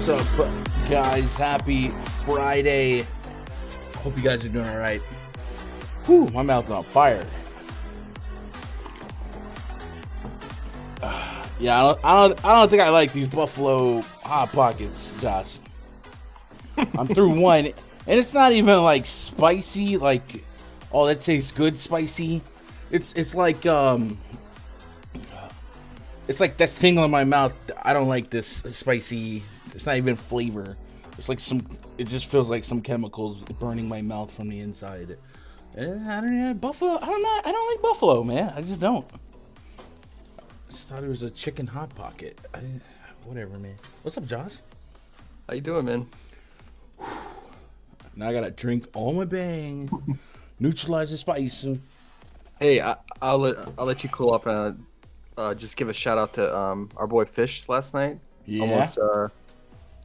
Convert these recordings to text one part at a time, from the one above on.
What's up, guys? Happy Friday. Hope you guys are doing all right. Whew, my mouth's on fire. Yeah, I don't think I like these Buffalo Hot Pockets, Josh. I'm through one, and it's not even like spicy. Like, oh, that tastes good, spicy. It's like that's tingling in my mouth. I don't like this spicy. It's not even flavor. It's like it just feels like some chemicals burning my mouth from the inside. And I don't know, Buffalo. I don't like Buffalo, man. I just don't. I just thought it was a chicken hot pocket. Whatever, man. What's up, Josh? How you doing, man? Now I gotta drink all my bang, neutralize the spice. Hey, I'll let you cool off and just give a shout out to our boy Fish last night. Yeah.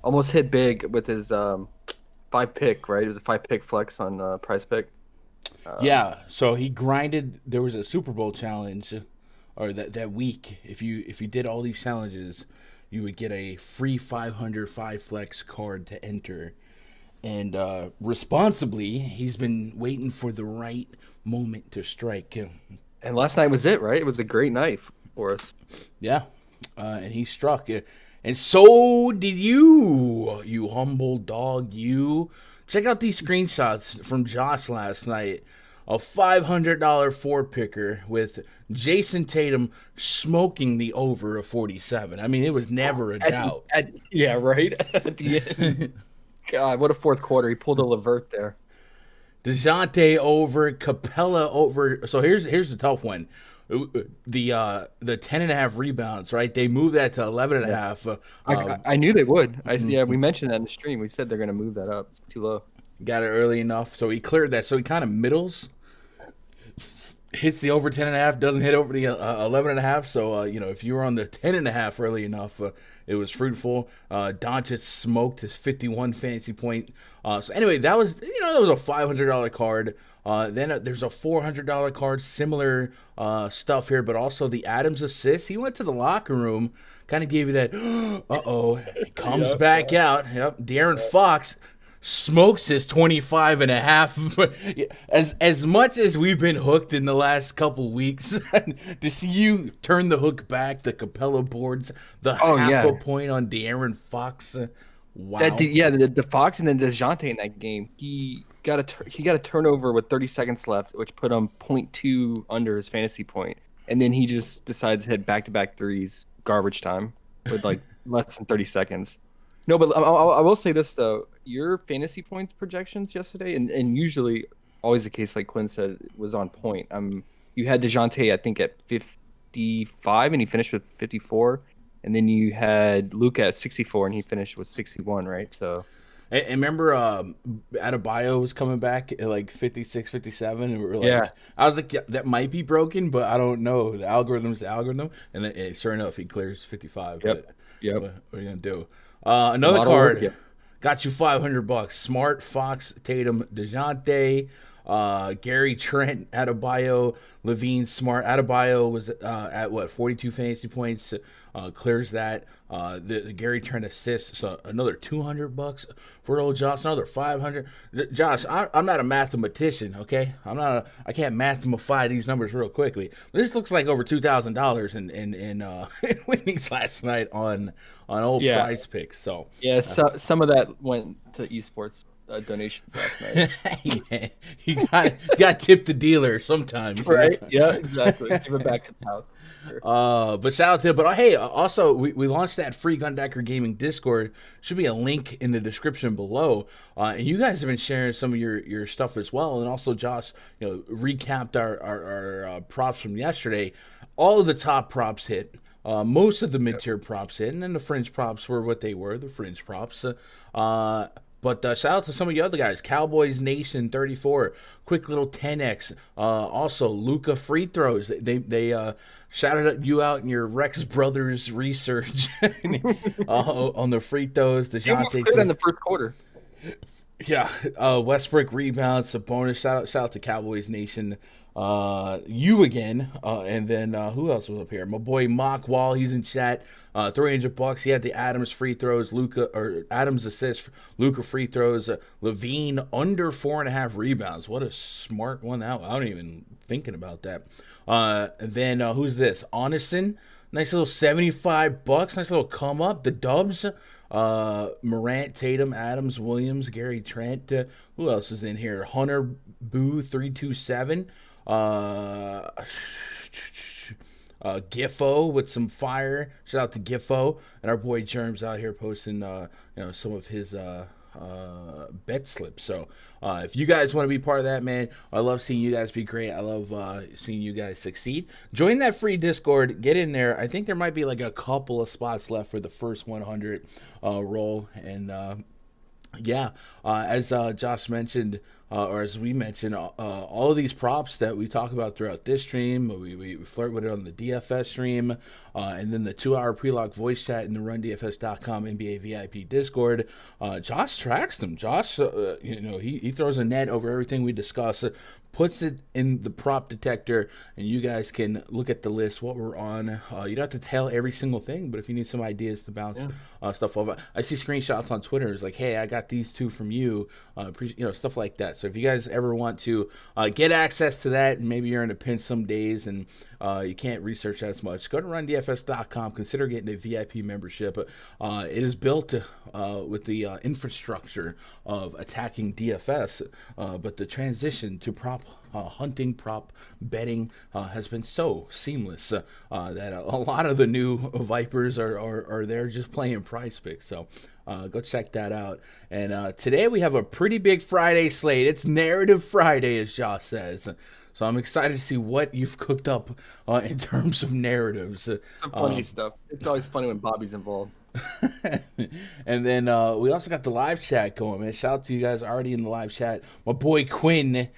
Almost hit big with his 5-pick, right? It was a 5-pick flex on PrizePick. Yeah. So he grinded. There was a Super Bowl challenge, or that week. If you did all these challenges, you would get a free 500 5-flex card to enter. And responsibly, he's been waiting for the right moment to strike. And last night was it, right? It was a great night for us. Yeah, and he struck. And so did you humble dog, you. Check out these screenshots from Josh last night. A $500 4-picker with Jason Tatum smoking the over of 47. I mean, it was never a doubt. Yeah, right? At the end. God, what a fourth quarter. He pulled a Levert there. DeJounte over, Capella over. So here's the tough one. The 10.5 rebounds, right? They moved that to 11.5. I knew they would. Yeah, we mentioned that in the stream. We said they're going to move that up. It's too low. Got it early enough, so he cleared that. So he kind of middles, hits the over 10.5, doesn't hit over the 11.5. So if you were on the 10.5 early enough, it was fruitful. Doncic smoked his 51 fantasy point. So anyway, that was a $500 card. Then there's a $400 card, similar stuff here, but also the Adams assist. He went to the locker room, kind of gave you that, he comes back out. Yep, Darren Fox smokes his 25.5. As much as we've been hooked in the last couple weeks, to see you turn the hook back, the Capella boards, the half a point on Darren Fox. Wow. The Fox and then DeJounte in that game, he got a turnover with 30 seconds left, which put him 0.2 under his fantasy point. And then he just decides to hit back-to-back threes, garbage time, with like less than 30 seconds. No, but I will say this, though. Your fantasy points projections yesterday, and usually always the case, like Quinn said, was on point. You had DeJounte, I think, at 55, and he finished with 54. And then you had Luka at 64, and he finished with 61, right? So, and remember, Adebayo was coming back at like 56, 57, and we were like, I was like, that might be broken, but I don't know. The algorithm's the algorithm, and then, sure enough, he clears 55. Yep. What are you gonna do? Another card got you $500. Smart, Fox, Tatum, DeJounte, Gary Trent, Adebayo, Levine, Smart. Adebayo was at 42 fantasy points. Clears that. The Gary Trent assist, so another $200 for old Josh. Another $500. Josh, I'm not a mathematician, okay? I can't mathemify these numbers real quickly. This looks like over $2,000 in winnings last night on old PrizePicks. So some of that went to esports donations last night. Hey, man, you got tip the dealer sometimes, right? Yeah, exactly. Give it back to the house. Sure. But shout out to him. But hey, also we launched that free Gundecker Gaming Discord. Should be a link in the description below. And you guys have been sharing some of your stuff as well. And also, Josh, recapped our props from yesterday. All of the top props hit. Most of the mid-tier props hit, and then the fringe props were what they were. The fringe props. But shout out to some of the other guys. Cowboys Nation 34, quick little 10x. Also, Luka free throws. They shouted you out in your Rex Brothers research on the free throws. DeJounte cleared in the first quarter. Yeah, Westbrook rebounds, a bonus. Shout out to Cowboys Nation. You again, and then who else was up here? My boy Mock Wall, he's in chat. $300. He had the Adams free throws, Adams assist, Luka free throws, Levine under 4.5 rebounds. What a smart one out. I don't even thinking about that. Then who's this? Honeston, nice little $75. Nice little come up. The Dubs. Morant, Tatum, Adams, Williams, Gary Trent. Who else is in here? Hunter Boo 327. Giffo with some fire. Shout out to Giffo and our boy Germs out here posting some of his bet slips. So if you guys want to be part of that, man, I love seeing you guys be great. I love seeing you guys succeed. Join that free Discord. Get in there. I think there might be like a couple of spots left for the first 100 roll. And as Josh mentioned, or as we mentioned, all of these props that we talk about throughout this stream, we flirt with it on the DFS stream, and then the 2-hour pre-lock voice chat in the RunDFS.com NBA VIP Discord. Josh tracks them. Josh, he throws a net over everything we discuss, puts it in the prop detector, and you guys can look at the list, what we're on. You don't have to tell every single thing, but if you need some ideas to bounce stuff off, I see screenshots on Twitter. It's like, hey, I got these two from you, stuff like that. So if you guys ever want to get access to that, and maybe you're in a pinch some days and you can't research as much, go to RunDFS.com. Consider getting a VIP membership. It is built with the infrastructure of attacking DFS, but the transition to prop hunting, prop betting has been so seamless that a lot of the new Vipers are there just playing PrizePicks. So go check that out. And today we have a pretty big Friday slate. It's Narrative Friday, as Josh says. So I'm excited to see what you've cooked up in terms of narratives. Some funny stuff. It's always funny when Bobby's involved. And then we also got the live chat going, man. Shout out to you guys already in the live chat. My boy Quinn,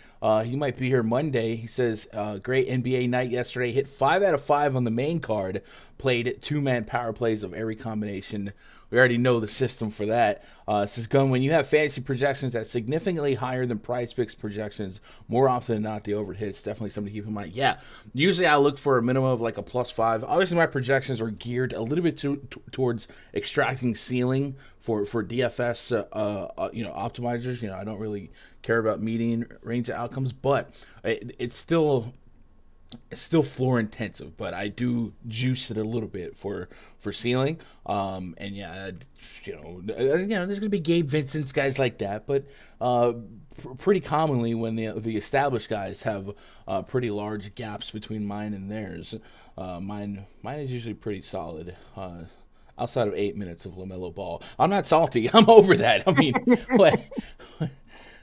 he might be here Monday. He says, great NBA night yesterday. Hit 5 out of 5 on the main card. Played 2-man power plays of every combination. We already know the system for that. It says, Gun, when you have fantasy projections that's significantly higher than PrizePicks projections, more often than not, the overhit's definitely something to keep in mind. Yeah, usually I look for a minimum of like a +5. Obviously, my projections are geared a little bit towards extracting ceiling for DFS, optimizers. I don't really care about median range of outcomes, but it's still floor intensive, but I do juice it a little bit for ceiling. There's gonna be Gabe Vincent's, guys like that, but pretty commonly when the established guys have pretty large gaps between mine and theirs. Mine is usually pretty solid. Outside of 8 minutes of LaMelo Ball, I'm not salty. I'm over that. I mean, what?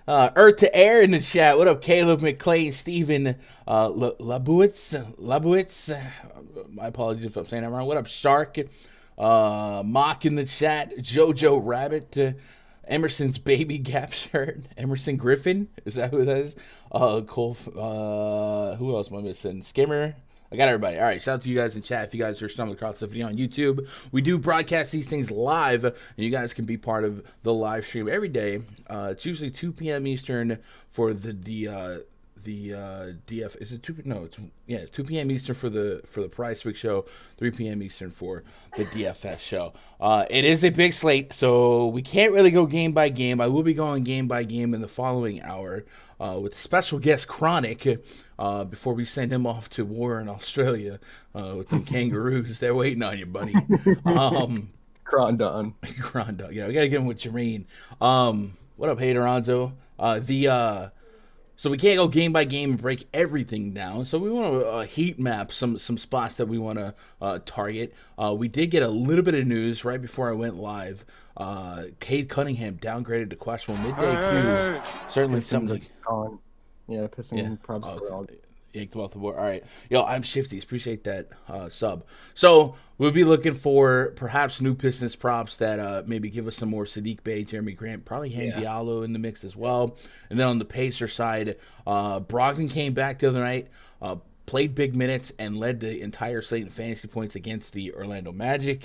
Earth to Air in the chat. What up, Caleb, McClain, Steven, Labowitz? My apologies if I'm saying that wrong. What up, Shark? Mock in the chat. Jojo Rabbit. Emerson's baby gap shirt. Emerson Griffin. Is that who that is? Cole. Who else am I missing? Skimmer. I got everybody. All right, shout out to you guys in chat. If you guys are stumbling across the video on YouTube, we do broadcast these things live, and you guys can be part of the live stream every day. It's usually 2 p.m. Eastern for the DF. Is it 2? No, it's 2 p.m. Eastern for the PrizePicks show, 3 p.m. Eastern for the DFS show. It is a big slate, so we can't really go game by game. I will be going game by game in the following hour with special guest Chronic before we send him off to war in Australia with the kangaroos. They're waiting on you, buddy. Crondon. Yeah, we got to get him with Jareen. What up, Hater Anzo? So we can't go game by game and break everything down. So we want to heat map some spots that we want to target. We did get a little bit of news right before I went live. Cade Cunningham downgraded to questionable midday cues. Certainly something. Pissing props. Yanked them off the board. All right. Yo, I'm Shifties. Appreciate that sub. So we'll be looking for perhaps new Pistons props that maybe give us some more Sadiq Bey, Jeremy Grant, probably Ham Diallo in the mix as well. And then on the Pacer side, Brogdon came back the other night. played big minutes and led the entire slate in fantasy points against the Orlando Magic.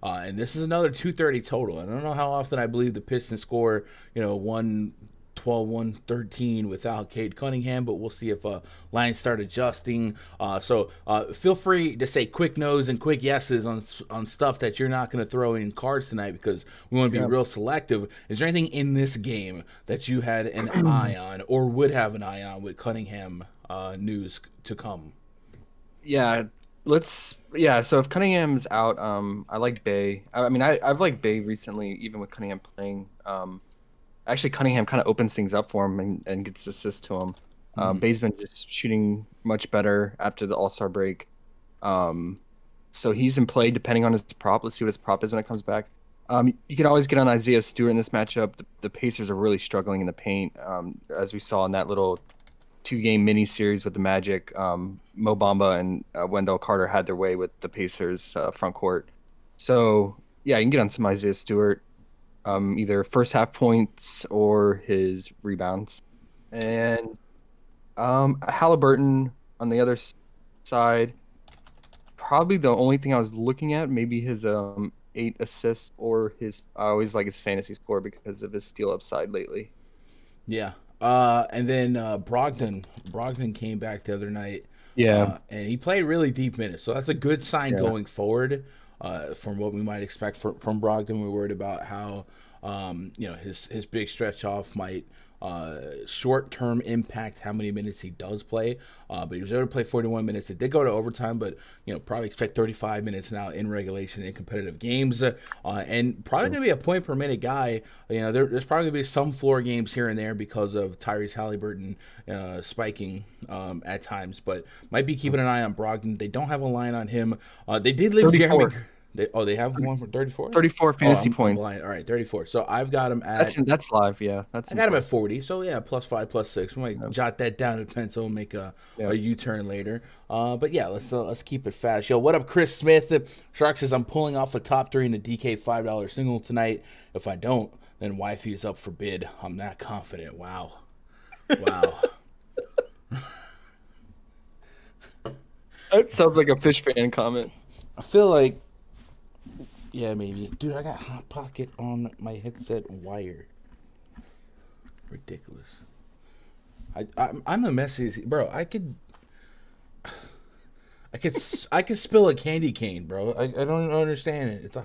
And this is another 230 total. I don't know how often I believe the Pistons score, 112, 113 without Cade Cunningham, but we'll see if lines start adjusting. So feel free to say quick no's and quick yeses on stuff that you're not going to throw in cards tonight, because we want to be real selective. Is there anything in this game that you had an eye on or would have an eye on with Cunningham news to come? So if Cunningham's out, I like Bay. I've liked Bay recently, even with Cunningham playing. Actually, Cunningham kind of opens things up for him and gets assists to him. Bay's been just shooting much better after the All-Star break. So he's in play depending on his prop. Let's see what his prop is when it comes back. You can always get on Isaiah Stewart in this matchup. The Pacers are really struggling in the paint, as we saw in that little 2-game mini series with the Magic. Mo Bamba and Wendell Carter had their way with the Pacers front court. So yeah, you can get on some Isaiah Stewart. Either first half points or his rebounds. And Halliburton on the other side, probably the only thing I was looking at, maybe his 8 assists or I always like his fantasy score because of his steal upside lately. Yeah. And then Brockton came back the other night. Yeah. And he played really deep minutes. So that's a good sign going forward. From what we might expect from Brogdon. We're worried about how his big stretch off might short-term impact how many minutes he does play. But he was able to play 41 minutes. It did go to overtime, but probably expect 35 minutes now in regulation in competitive games. And probably going to be a point per minute guy. There's probably going to be some floor games here and there because of Tyrese Halliburton spiking at times, but might be keeping an eye on Brogdon. They don't have a line on him. They did leave 34. Jeremy. They have one for 34? 34 fantasy points. All right, 34. So I've got him at... That's live, yeah. I got him at 40. So yeah, +5, +6. We might jot that down in pencil and make a U-turn later. But yeah, let's keep it fast. Yo, what up, Chris Smith? Shark says, I'm pulling off a top 3 in the DK $5 single tonight. If I don't, then wifey is up for bid. I'm that confident. Wow. That sounds like a fish fan comment. I feel like... Yeah, maybe. Dude, I got Hot Pocket on my headset wire. Ridiculous. I'm a messy... Bro, I could spill a candy cane, bro. I don't understand it. It's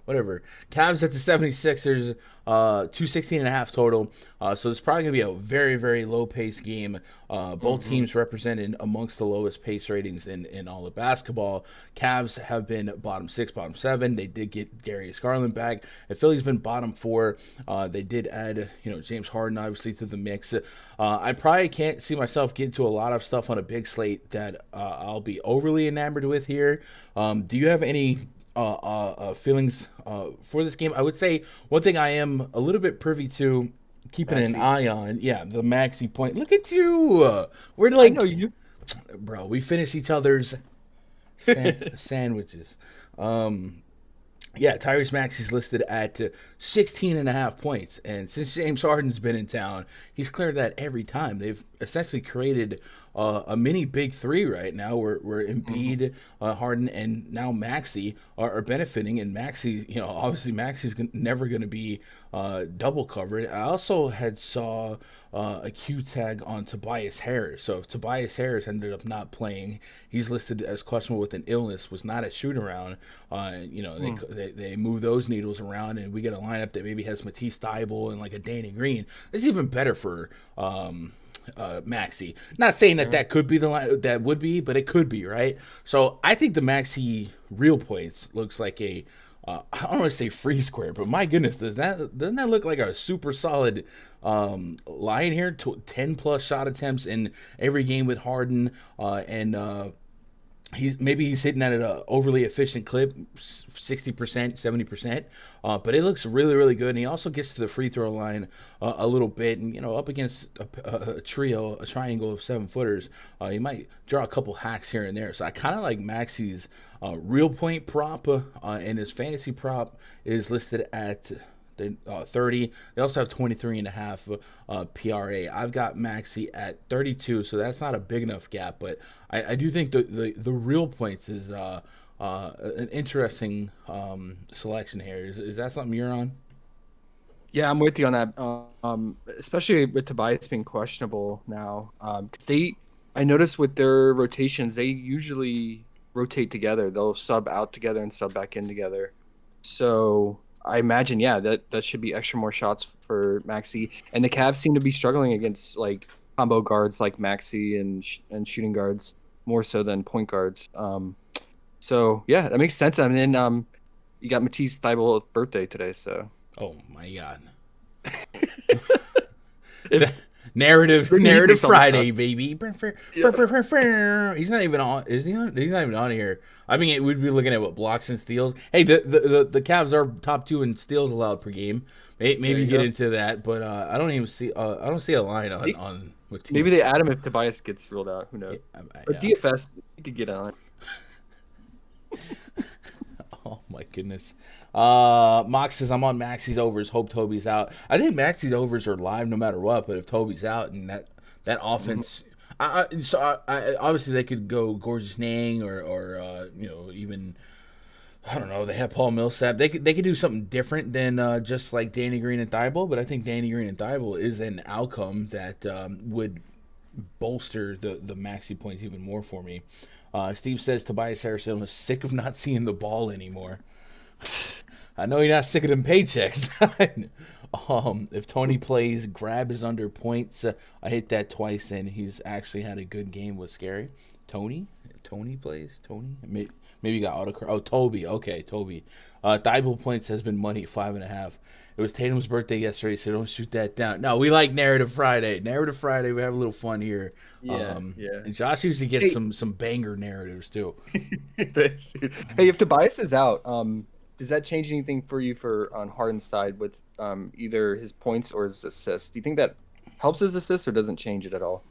whatever. Cavs at the 76ers, 216.5 total. So it's probably going to be a very, very low-paced game. Both teams represented amongst the lowest pace ratings in all of basketball. Cavs have been bottom 6, bottom 7. They did get Darius Garland back. And Philly's been bottom 4. They did add, James Harden, obviously, to the mix. I probably can't see myself getting to a lot of stuff on a big slate that I'll be overly enamored with here. Do you have any... feelings for this game? I would say one thing I am a little bit privy to, keeping an eye on, the Maxey point. Look at you. We're like, I know you, bro. We finish each other's sandwiches. Tyrese Maxey's listed at 16.5 points, and since James Harden's been in town, he's cleared that every time. They've essentially created a mini big three right now, where Embiid, Harden, and now Maxey are benefiting. And Maxey, obviously Maxey's never going to be double covered. I also saw a Q tag on Tobias Harris. So if Tobias Harris ended up not playing, he's listed as questionable with an illness, was not at shoot around. They move those needles around, and we get a lineup that maybe has Matisse Thybulle and like a Danny Green. It's even better for Maxey. Not saying that could be the line that would be, but it could be, right? So I think the Maxey real points looks like a I don't want to say free square, but my goodness, doesn't that look like a super solid line here? 10 plus shot attempts in every game with Harden, and he's hitting at an overly efficient clip, 60%, 70%, but it looks really, really good. And he also gets to the free throw line a little bit, and up against a triangle of 7-footers, he might draw a couple hacks here and there. So I kind of like Maxey's real point prop, and his fantasy prop is listed at 30. They also have 23.5 PRA. I've got Maxey at 32, so that's not a big enough gap. But I do think the real points is an interesting selection here. Is that something you're on? Yeah, I'm with you on that. Especially with Tobias being questionable now. 'Cause I noticed with their rotations, they usually rotate together. They'll sub out together and sub back in together. So I imagine, yeah, that should be extra more shots for Maxey. And the Cavs seem to be struggling against like combo guards like Maxey and shooting guards more so than point guards. So yeah, that makes sense. I mean, you got Matisse Thybulle's birthday today, so. Oh my God. Narrative Friday, baby. He's not even on. Is he on? He's not even on here. I mean, we'd be looking at what blocks and steals. Hey, the Cavs are top 2 in steals allowed per game. Maybe get into that, but I don't even see. I don't see a line on with. Maybe they add him if Tobias gets ruled out. Who knows? But DFS, you could get on it. Oh my goodness. Mox says I'm on Maxey's overs. Hope Toby's out. I think Maxey's overs are live no matter what. But if Toby's out and that offense, obviously they could go Gorgeous Nang or even I don't know. They have Paul Millsap. They could do something different than just like Danny Green and Thibault. But I think Danny Green and Thibault is an outcome that would bolster the Maxey points even more for me. Steve says Tobias Harris is sick of not seeing the ball anymore. I know you're not sick of them paychecks. If Tony plays, grab his under points. I hit that twice, and he's actually had a good game with Scary. Tony plays. Tony maybe got autocross. Oh, Toby. Okay, Toby. Thibault points has been money 5.5. It was Tatum's birthday yesterday, so don't shoot that down. No, we like Narrative Friday. Narrative Friday, we have a little fun here. Yeah. And Josh usually gets some banger narratives too. Thanks, dude. Hey, if Tobias is out, does that change anything for you on Harden's side with either his points or his assists? Do you think that helps his assists or doesn't change it at all?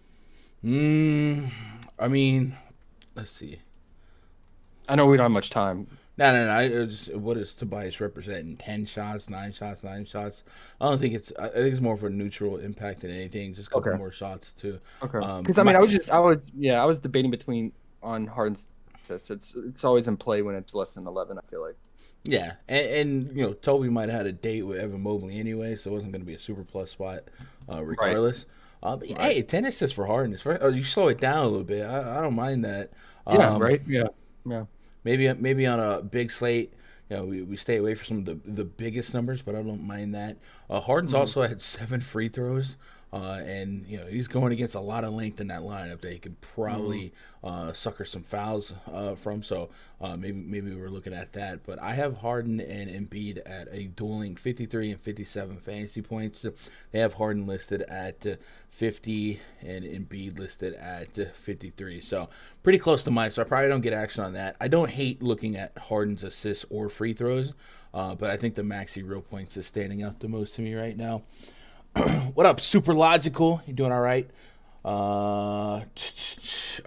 I mean, let's see. I know we don't have much time. No. What does Tobias represent? 10 shots, 9 shots, 9 shots. I don't think it's. I think it's more of a neutral impact than anything. Just a couple more shots too. Okay. Because I was debating between on Harden's assists. It's always in play when it's less than 11. I feel like. Yeah, and Toby might have had a date with Evan Mobley anyway, so it wasn't going to be a super plus spot, regardless. Right. But yeah, hey, 10 assists for Harden. You slow it down a little bit. I don't mind that. Yeah. Right. Yeah. Maybe on a big slate, we stay away from some of the biggest numbers, but I don't mind that. Harden's also had 7 free throws, and he's going against a lot of length in that lineup that he could probably sucker some fouls from. So maybe we're looking at that. But I have Harden and Embiid at a dueling 53 and 57 fantasy points. They have Harden listed at 50 and Embiid listed at 53. So pretty close to mine. So I probably don't get action on that. I don't hate looking at Harden's assists or free throws, but I think the Maxey real points is standing out the most to me right now. What up, Super Logical? You doing all right? All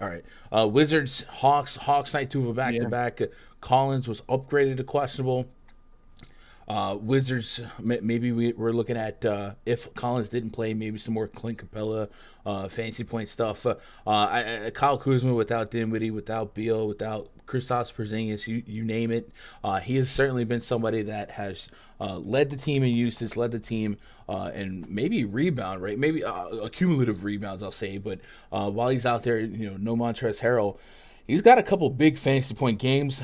right. Wizards, Hawks night 2 of a back-to-back. Collins was upgraded to questionable. Wizards, maybe we're looking at if Collins didn't play, maybe some more Clint Capella fancy point stuff. Kyle Kuzma without Dinwiddie, without Beal, without Kristaps Porzingis, you name it. He has certainly been somebody that has led the team in usage, led the team and maybe rebound, right? Maybe cumulative rebounds, I'll say. But while he's out there, no Montrezl Harrell, he's got a couple big fantasy point games.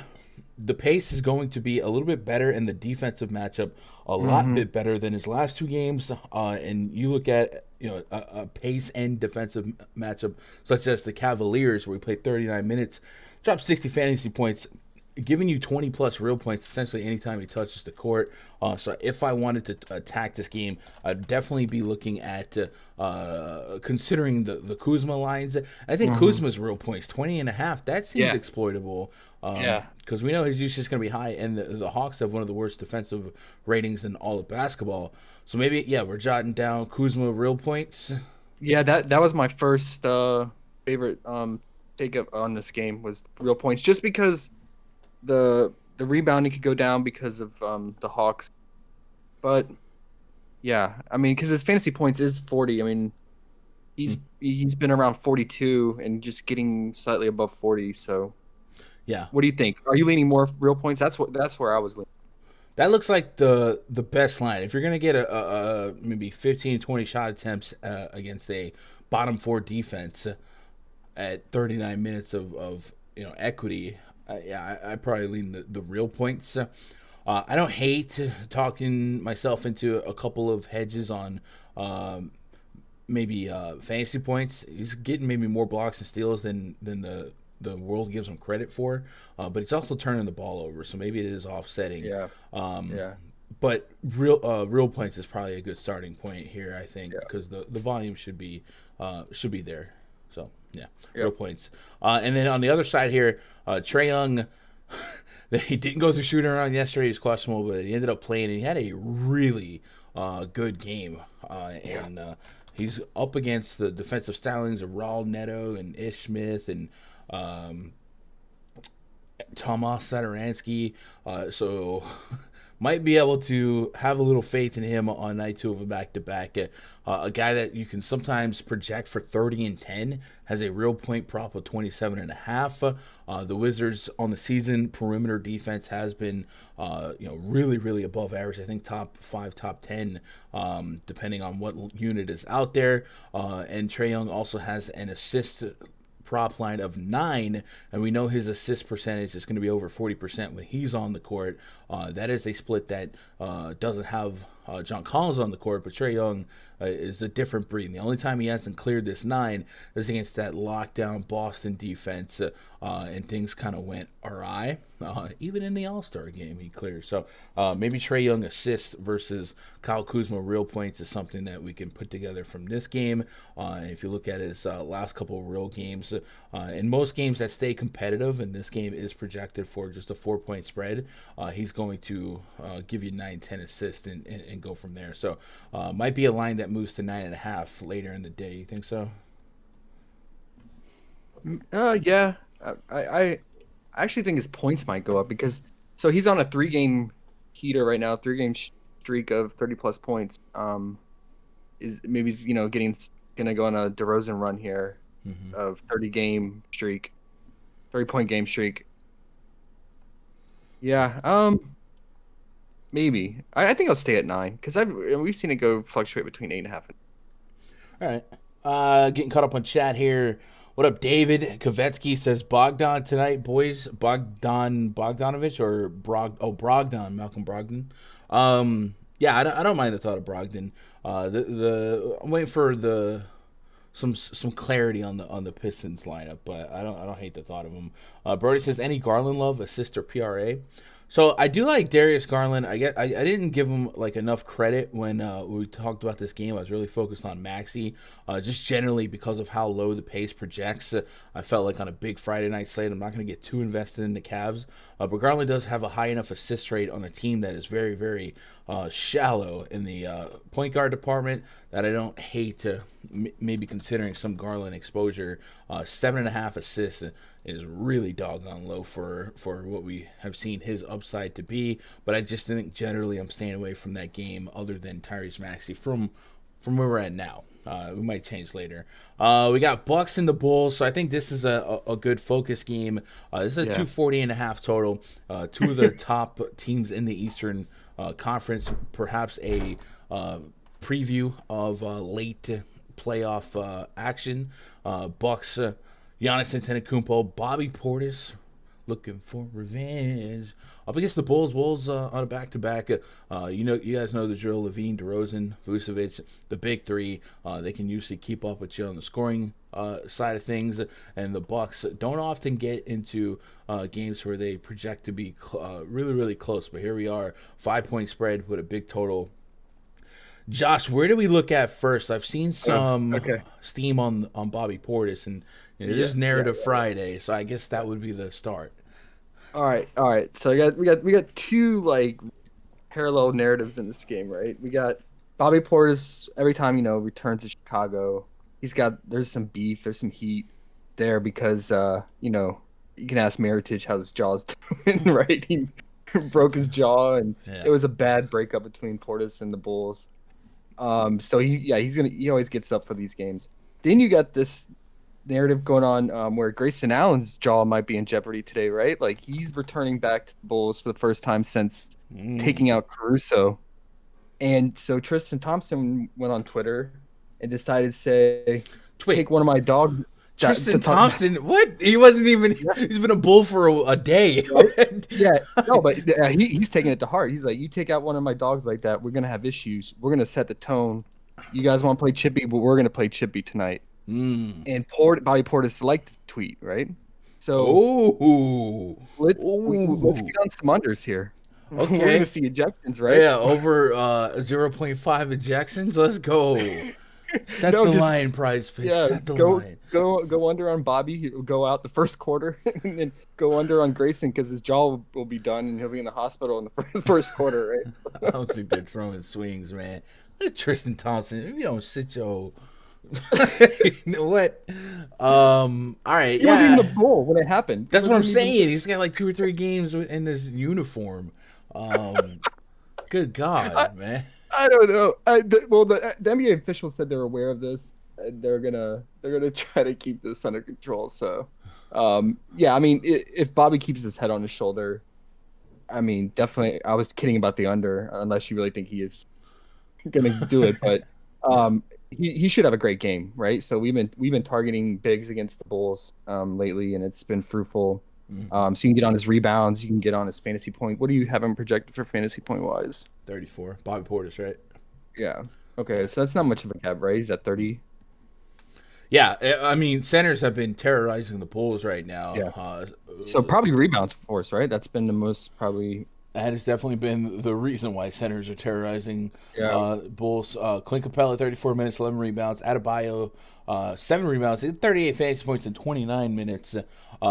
The pace is going to be a little bit better in the defensive matchup, a lot bit better than his last 2 games. And you look at a pace and defensive matchup such as the Cavaliers, where he played 39 minutes, dropped 60 fantasy points, giving you 20 plus real points essentially anytime he touches the court. So if I wanted to attack this game, I'd definitely be looking at considering the Kuzma lines. I think Kuzma's real points 20.5. That seems exploitable. Because we know his usage is going to be high, and the Hawks have one of the worst defensive ratings in all of basketball. So maybe we're jotting down Kuzma real points. Yeah, that was my first favorite take up on this game was real points, just because the rebounding could go down because of the Hawks. But Yeah, I mean, because his fantasy points is 40. I mean, he's been around 42 and just getting slightly above 40. So, Yeah. what do you think? Are you leaning more real points? That's where I was leaning. That looks like the best line. If you're going to get a maybe 15, 20 shot attempts against a bottom four defense at 39 minutes of equity, I probably lean the real points. I don't hate talking myself into a couple of hedges on maybe fantasy points. He's getting maybe more blocks and steals than the world gives him credit for, but he's also turning the ball over, so maybe it is offsetting. Yeah. Yeah. But real points is probably a good starting point here, I think, because the volume should be there. So yeah, real points. And then on the other side here, Trey Young, he didn't go through shooting around yesterday. He was questionable, but he ended up playing, and he had a really good game. And he's up against the defensive stylings of Raul Neto and Ish Smith and Tomas Satoransky. So might be able to have a little faith in him on night two of a back-to-back. A guy that you can sometimes project for 30 and 10 has a real point prop of 27.5. The Wizards on the season perimeter defense has been really, really above average. I think top 5, top 10, depending on what unit is out there. And Trey Young also has an assist prop line of 9, and we know his assist percentage is going to be over 40% when he's on the court. That is a split that doesn't have John Collins on the court, but Trey Young is a different breed. And the only time he hasn't cleared this 9 is against that lockdown Boston defense, and things kind of went awry. Even in the All-Star game, he cleared. So maybe Trey Young assist versus Kyle Kuzma real points is something that we can put together from this game. If you look at his last couple of real games, in most games that stay competitive, and this game is projected for just a 4-point spread, he's going to give you 9-10 assists and go from there. So might be a line that moves to 9.5 later in the day. You think so? Yeah. I actually think his points might go up because he's on a 3-game heater right now, 3-game streak of 30+ points. Is maybe he's gonna go on a DeRozan run here of 30-game streak, 30-point game streak. Yeah, maybe. I think I'll stay at 9 because we've seen it go fluctuate between 8.5. All right. Getting caught up on chat here. What up, David? Kovetsky says Bogdan tonight, boys. Bogdanovich or Brogdon, Malcolm Brogdon. Yeah, I don't mind the thought of Brogdon. I'm waiting for some clarity on the Pistons lineup, but I don't hate the thought of him. Brody says any Garland love, assist or PRA. So I do like Darius Garland. I didn't give him enough credit when we talked about this game. I was really focused on Maxey, just generally because of how low the pace projects. I felt like on a big Friday night slate, I'm not going to get too invested in the Cavs. But Garland does have a high enough assist rate on a team that is very, very shallow in the point guard department that I don't hate maybe considering some Garland exposure. 7.5 assists is really doggone low for what we have seen his upside to be. But I just think generally I'm staying away from that game other than Tyrese Maxey from where we're at now. We might change later. We got Bucks and the Bulls, so I think this is a good focus game. This is a 240.5 total. Two of the top teams in the Eastern Conference, perhaps a preview of late playoff action. Bucks, Giannis Antetokounmpo, Bobby Portis looking for revenge up against the Bulls. Bulls on a back-to-back. You guys know the drill. Levine, DeRozan, Vucevic, the big three. They can usually keep up with you on the scoring side of things, and the Bucks don't often get into games where they project to be really, really close. But here we are, 5-point spread with a big total. Josh, where do we look at first? I've seen some steam on Bobby Portis, and it is Narrative Friday, so I guess that would be the start. All right. So we got two parallel narratives in this game, right? We got Bobby Portis every time returns to Chicago. There's some beef, there's some heat there because you can ask Meritage how his jaw's doing, right? He broke his jaw, and it was a bad breakup between Portis and the Bulls. So he always gets up for these games. Then you got this narrative going on where Grayson Allen's jaw might be in jeopardy today, right? Like he's returning back to the Bulls for the first time since taking out Caruso. And so Tristan Thompson went on Twitter and decided to say, take one of my dogs. Tristan Thompson, what? He wasn't even. Yeah. He's been a Bull for a day. Right? Yeah, no, but he's taking it to heart. He's like, you take out one of my dogs like that, we're gonna have issues. We're gonna set the tone. You guys want to play chippy, but we're gonna play chippy tonight. And Bobby Portis liked the tweet, right? So let's get on some unders here. Okay, we're gonna see ejections, right? Yeah, over 0.5 ejections. Let's go. Set the line, PrizePicks. Yeah, set the line. Go under on Bobby. He'll go out the first quarter, and then go under on Grayson because his jaw will be done, and he'll be in the hospital in the first quarter, right? I don't think they're throwing swings, man. Look at Tristan Thompson. If you don't sit your you know what? All right. He wasn't even a Bull when it happened. That's what I'm saying. He's got like 2 or 3 games in this uniform. Good God, man. I don't know. The NBA officials said they're aware of this. And they're gonna try to keep this under control. So, yeah. I mean, if Bobby keeps his head on his shoulder, I mean, definitely. I was kidding about the under, unless you really think he is gonna do it. But he should have a great game, right? So we've been targeting bigs against the Bulls lately, and it's been fruitful. So you can get on his rebounds, you can get on his fantasy point. What do you have him projected for fantasy point wise? 34. Bobby Portis, right? Yeah. Okay, so that's not much of a gap, right? He's at 30. Yeah, I mean, centers have been terrorizing the Bulls right now. Yeah. So probably rebounds for us, right? That's been the most probably. That has definitely been the reason why centers are terrorizing Bulls. Clint Capella, 34 minutes, 11 rebounds. Adebayo, 7 rebounds, 38 fantasy points in 29 minutes.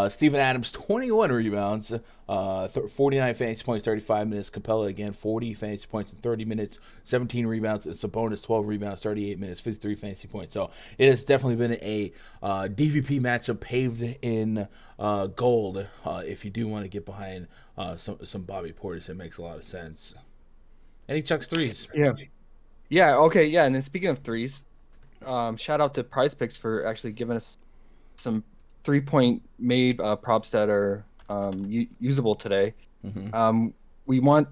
Steven Adams, 21 rebounds, 49 fantasy points, 35 minutes. Capella, again, 40 fantasy points in 30 minutes, 17 rebounds. And Sabonis, 12 rebounds, 38 minutes, 53 fantasy points. So it has definitely been a DVP matchup paved in gold. If you do want to get behind some Bobby Portis, it makes a lot of sense. And he chucks threes. Yeah. Okay. Yeah. And then speaking of threes, shout out to PrizePicks for actually giving us some 3-point made props that are usable today. We want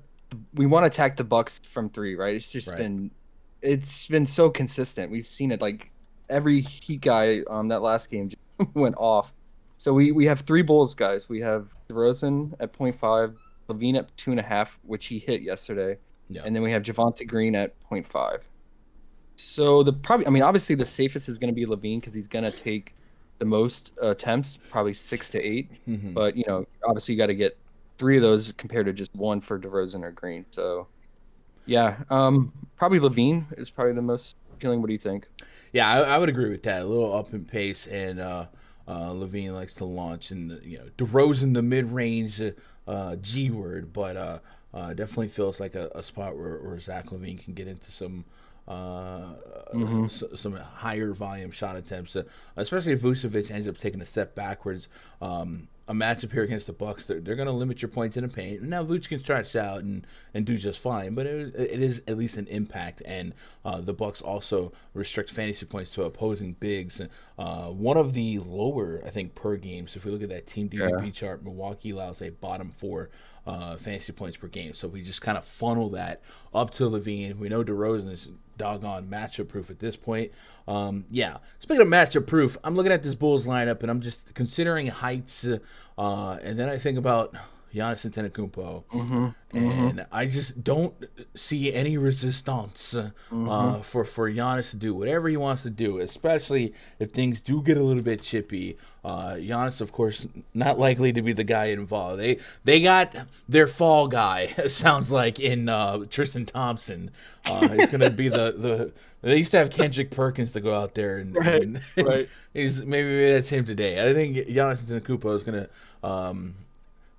to attack the Bucks from 3, right? It's just been so consistent. We've seen it like every Heat guy that last game just went off. So we have 3 Bulls guys. We have DeRozan at 0.5, Levine at 2.5, which he hit yesterday, and then we have Javonte Green at 0.5. So obviously the safest is going to be Levine because he's going to take the most attempts, probably 6 to 8. But obviously you got to get 3 of those compared to just 1 for DeRozan or Green. So yeah, probably Levine is probably the most appealing. What do you think? Yeah, I would agree with that. A little up in pace, and Levine likes to launch, and DeRozan the mid-range G word, but definitely feels like a spot where Zach LaVine can get into some higher volume shot attempts, especially if Vucevic ends up taking a step backwards. A matchup here against the Bucks, they're going to limit your points in the paint. Now Vuce can stretch out and do just fine, but it is at least an impact. And the Bucks also restrict fantasy points to opposing bigs. One of the lower, I think, per game. So if we look at that team DVP chart, Milwaukee allows a bottom 4 fantasy points per game. So we just kind of funnel that up to Levine. We know DeRozan is doggone matchup proof at this point. Speaking of matchup proof, I'm looking at this Bulls lineup and I'm just considering heights, and then I think about Giannis Antetokounmpo, and I just don't see any resistance for Giannis to do whatever he wants to do, especially if things do get a little bit chippy. Giannis, of course, not likely to be the guy involved. They got their fall guy, it sounds like, in Tristan Thompson. It's going to be the they used to have Kendrick Perkins to go out there and right. maybe that's him today. I think Giannis Antetokounmpo is going to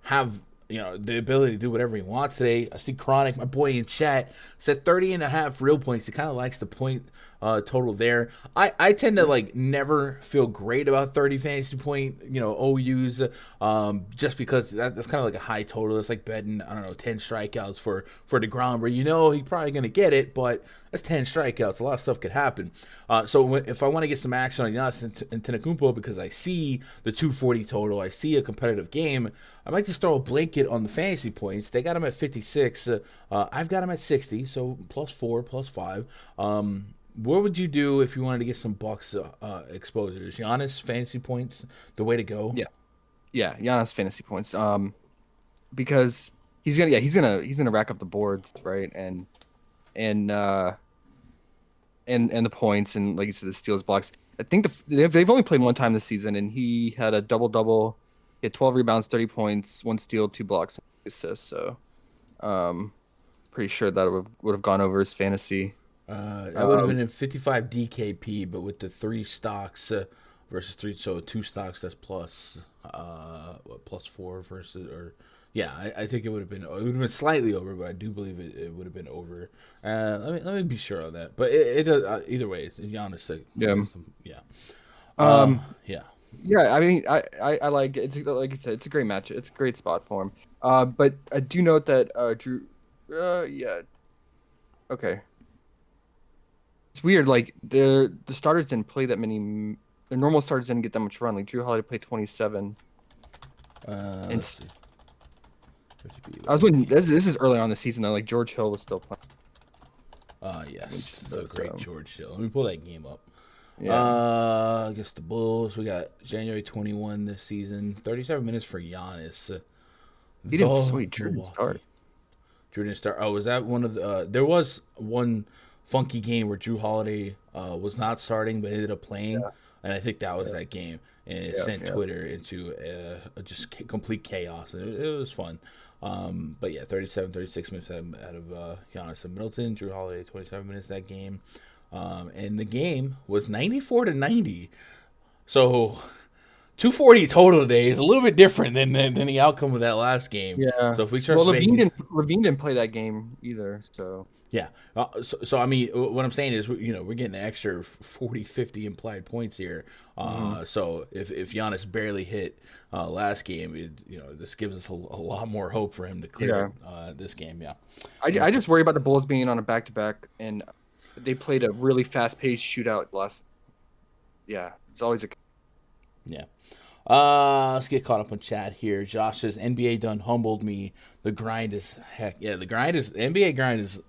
have the ability to do whatever he wants today. I see Chronic, my boy in chat, said 30.5 real points. He kind of likes the point total there. I tend to never feel great about 30 fantasy point OUs just because that's kind of like a high total. It's like betting 10 strikeouts for DeGrom, where he's probably gonna get it, but That's 10 strikeouts. A lot of stuff could happen. So if I want to get some action on Giannis Antetokounmpo because I see the 240 total, I see a competitive game, I might just throw a blanket on the fantasy points. They got him at 56. I've got him at 60, so +4, +5. What would you do if you wanted to get some Bucks exposure? Is Giannis fantasy points the way to go? Yeah, Giannis fantasy points. Because he's gonna rack up the boards, right? And the points and, like you said, the steals, blocks. I think they've only played one time this season, and he had a double. He had 12 rebounds, 30 points, 1 steal, 2 blocks, 2 assists. So, pretty sure that would have gone over his fantasy. That would have been in 55 DKP, but with the 3 stocks versus 3, so 2 stocks, that's +4 versus, or yeah, I think it would have been slightly over, but I do believe it would have been over. Let me be sure on that. But it does either way. It's Giannis. Yeah. Yeah. I mean, I like it. It's like you said, it's a great match. It's a great spot for him. But I do note that Drew. Yeah. Okay. It's weird. Like the starters didn't play that many. The normal starters didn't get that much run. Like Drew Holiday played 27. Let's see. I was when this is early on in the season though. Like George Hill was still playing. Yes, the great George Hill. Let me pull that game up. Yeah. I guess the Bulls. We got January 21 this season. 37 minutes for Giannis. He didn't. Sweet, Drew didn't start. Drew didn't start. Oh, was that one of the? There was one funky game where Drew Holiday was not starting but ended up playing, and I think that was that game, and it sent Twitter into just complete chaos. And it was fun. But yeah, 36 minutes out of Giannis and Middleton. Drew Holiday 27 minutes that game, and the game was 94-90. So 240 total today is a little bit different than the outcome of that last game. Yeah. So if we trust Levine didn't play that game either. So yeah. So I mean, what I'm saying is, we're getting an extra 40, 50 implied points here. So if Giannis barely hit last game, this gives us a lot more hope for him to clear this game. Yeah. I just worry about the Bulls being on a back-to-back, and they played a really fast-paced shootout last. Yeah, it's always a. Yeah. Let's get caught up on chat here. Josh says NBA done humbled me. The grind is heck. Yeah, the NBA grind is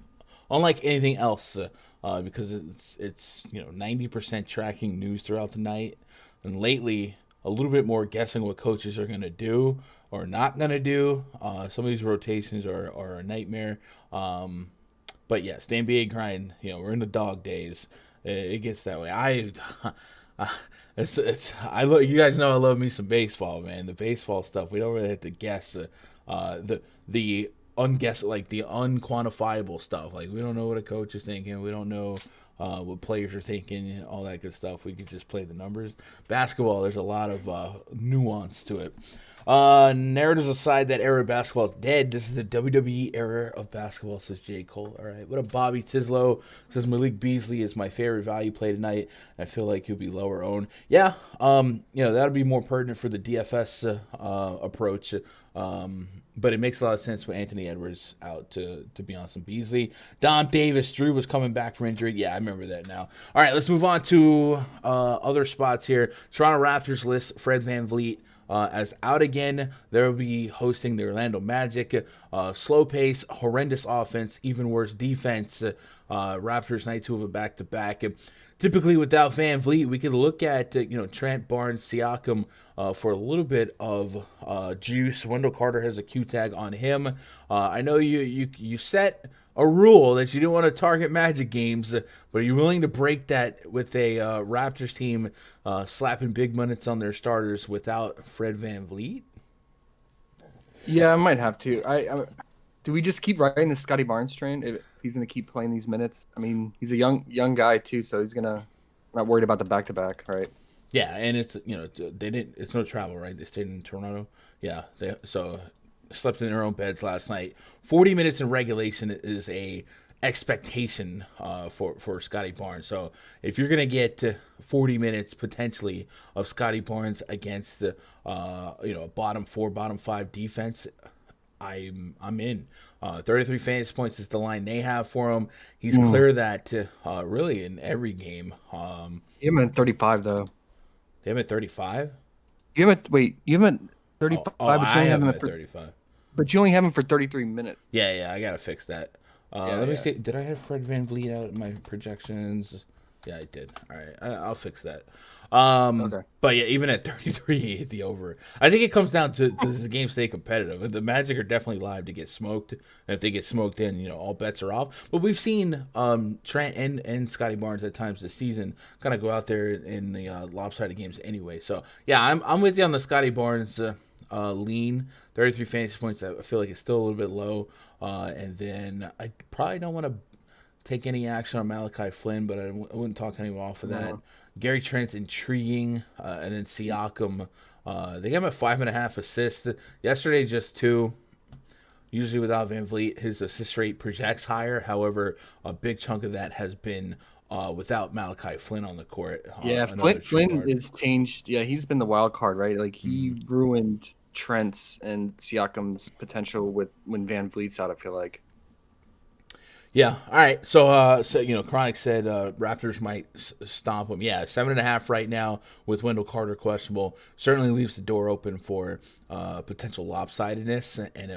unlike anything else because it's 90% tracking news throughout the night, and lately a little bit more guessing what coaches are going to do or not going to do. Some of these rotations are a nightmare. But yes, the NBA grind. We're in the dog days. It gets that way. You guys know I love me some baseball, man. The baseball stuff, we don't really have to guess the unquantifiable stuff. Like, we don't know what a coach is thinking. We don't know what players are thinking, all that good stuff. We can just play the numbers. Basketball, there's a lot of nuance to it. Narratives aside, that era of basketball is dead. This is the WWE era of basketball, says J. Cole. All right. What up, Bobby Tislow? Says Malik Beasley is my favorite value play tonight. I feel like he'll be lower owned. Yeah. That'll be more pertinent for the DFS approach. But it makes a lot of sense with Anthony Edwards out to be on some Beasley. Dom Davis, Drew was coming back from injury. Yeah, I remember that now. All right, let's move on to other spots here. Toronto Raptors list Fred VanVleet as out again. They'll be hosting the Orlando Magic. Slow pace, horrendous offense, even worse defense. Raptors night 2 of a back-to-back. Typically, without VanVleet, we could look at Trent, Barnes, Siakam for a little bit of juice. Wendell Carter has a Q tag on him. I know you set a rule that you didn't want to target Magic games, but are you willing to break that with a Raptors team slapping big minutes on their starters without Fred VanVleet? Yeah, I might have to. Do we just keep riding the Scotty Barnes train if he's going to keep playing these minutes? I mean, he's a young guy too, so he's not worried about the back-to-back, right? Yeah, and it's it's no travel, right? They stayed in Toronto. Yeah, so slept in their own beds last night. 40 minutes in regulation is a expectation for Scotty Barnes. So if you're gonna get 40 minutes potentially of Scotty Barnes against a bottom 4, bottom 5 defense, I'm in. 33 fantasy points is the line they have for him. He's clear that really in every game. You have him at 35 though. They have him at 35. You haven't 35. I have him at 35. But you only have him for 33 minutes. Yeah, I gotta fix that. Let me see. Did I have Fred VanVleet out in my projections? Yeah, I did. All right, I'll fix that. Okay. But yeah, even at 33, he hit the over. I think it comes down to the game stay competitive. The Magic are definitely live to get smoked. And if they get smoked, then all bets are off. But we've seen Trent and Scotty Barnes at times this season kind of go out there in the lopsided games anyway. So yeah, I'm with you on the Scotty Barnes lean. 33 fantasy points. I feel like it's still a little bit low. And then I probably don't want to take any action on Malachi Flynn, but I wouldn't talk anyone off of that. Gary Trent's intriguing, and then Siakam. They got him at 5.5 assists. Yesterday, just 2. Usually without VanVleet, his assist rate projects higher. However, a big chunk of that has been without Malachi Flynn on the court. Flynn is changed. Yeah, he's been the wild card, right? Like he ruined Trent's and Siakam's potential when VanVleet's out, I feel like. Yeah. All right. So Chronic said Raptors might stomp them. Yeah, 7.5 right now with Wendell Carter questionable. Certainly leaves the door open for potential lopsidedness. And